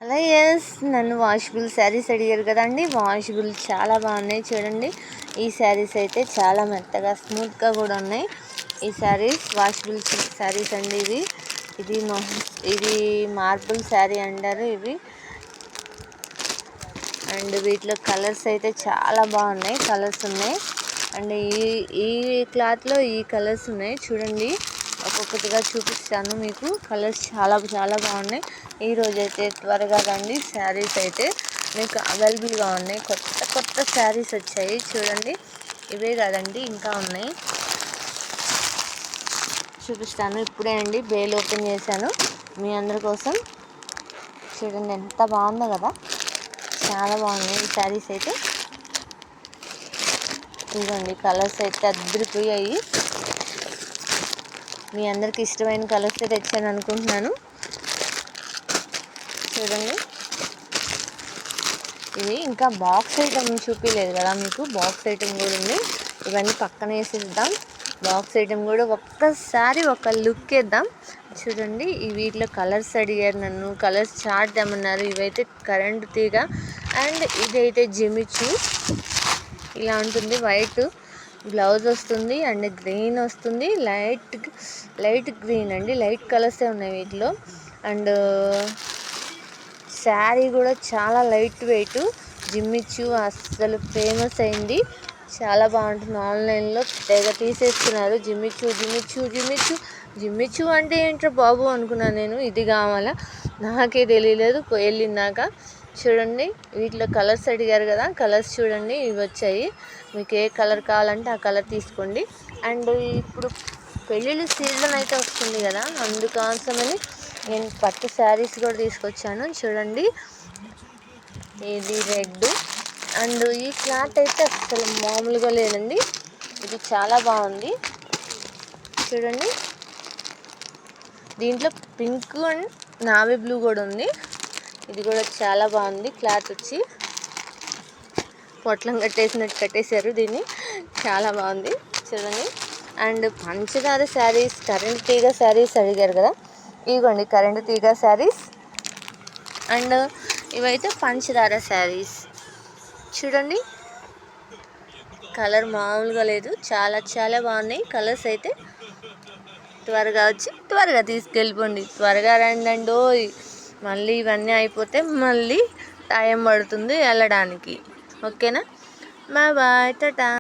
అలా నన్ను వాషబుల్ శారీస్ అడిగారు కదండి. వాషబుల్ చాలా బాగున్నాయి చూడండి. ఈ శారీస్ అయితే చాలా మెత్తగా స్మూత్గా కూడా ఉన్నాయి. ఈ శారీస్ వాషబుల్ శారీస్ అండి. ఇది మార్బుల్ శారీ అంటారు ఇవి. అండ్ వీటిలో కలర్స్ అయితే చాలా బాగున్నాయి, కలర్స్ ఉన్నాయి. అండ్ ఈ క్లాత్లో ఈ కలర్స్ ఉన్నాయి చూడండి. ఒక్కొక్కటిగా చూపిస్తాను మీకు. కలర్స్ చాలా చాలా బాగున్నాయి. ఈరోజు అయితే త్వరగా రండి, శారీస్ అయితే మీకు అవైలబుల్గా ఉన్నాయి. కొత్త కొత్త శారీస్ వచ్చాయి చూడండి. ఇవే కాదండి ఇంకా ఉన్నాయి, చూపిస్తాను. ఇప్పుడే అండి బేల్ ఓపెన్ చేశాను మీ అందరి కోసం. చూడండి ఎంత బాగుందో కదా, చాలా బాగున్నాయి ఈ శారీస్ అయితే. ఇదిగోండి కలర్స్ అయితే అద్దరిపోయాయి. మీ అందరికి ఇష్టమైన కలర్స్ తెచ్చాను అనుకుంటున్నాను. చూడండి ఇవి ఇంకా బాక్స్ ఐటమ్ చూపించలేదు కదా మీకు. బాక్స్ ఐటమ్ కూడా ఉంది. ఇవన్నీ పక్కన వేసేద్దాం. బాక్స్ ఐటమ్ కూడా ఒక్కసారి ఒక లుక్ వేద్దాం. చూడండి వీటిలో కలర్స్ అడిగారు నన్ను, కలర్స్ చార్ట్ తెమ్మన్నారు. ఇవైతే కరెంటు తీగ అండ్ ఇదైతే జిమిచు. ఇలా ఉంటుంది. వైట్ బ్లౌజ్ వస్తుంది అండ్ గ్రీన్ వస్తుంది, లైట్ గ్రీన్ అండి. లైట్ కలర్సే ఉన్నాయి వీటిలో. అండ్ శారీ కూడా చాలా లైట్ వెయిట్. జిమ్మిచ్చు అస్సలు ఫేమస్ అయింది, చాలా బాగుంటుంది. ఆన్లైన్లో తెగ తీసేస్తున్నారు. జిమ్మిచ్చు అంటే ఏంట్రా బాబు అనుకున్నాను నేను. ఇది కావాలా నాకే తెలియలేదు వెళ్ళిందాక. చూడండి వీటిలో కలర్స్ అడిగారు కదా, కలర్స్ చూడండి ఇవి వచ్చాయి. మీకు ఏ కలర్ కావాలంటే ఆ కలర్ తీసుకోండి. అండ్ ఇప్పుడు పెళ్ళిళ్ళ సీజన్ అయితే వస్తుంది కదా, అందుకోసమని నేను పట్టు శారీస్ కూడా తీసుకొచ్చాను చూడండి. ఇది రెడ్ అండ్ ఈ క్లాత్ అయితే అసలు మామూలుగా లేదండి. ఇది చాలా బాగుంది చూడండి. దీంట్లో పింక్ అండ్ నావీ బ్లూ కూడా ఉంది. ఇది కూడా చాలా బాగుంది. క్లాత్ వచ్చి పొట్లం కట్టేశారు దీన్ని, చాలా బాగుంది చూడండి. అండ్ పంచదార శారీస్, కరెంట్ తీగ శారీస్ అడిగారు కదా, ఇదిగోండి కరెంట్ తీగ శారీస్. అండ్ ఇవైతే పంచదార శారీస్ చూడండి. కలర్ మామూలుగా లేదు, చాలా చాలా బాగున్నాయి కలర్స్ అయితే. త్వరగా వచ్చి త్వరగా తీసుకెళ్ళిపోండి, త్వరగా రండి. మళ్ళీ ఇవన్నీ అయిపోతే మళ్ళీ టైం పడుతుంది వెళ్ళడానికి. ఓకేనా, బాయ్ బాయ్, టాటా.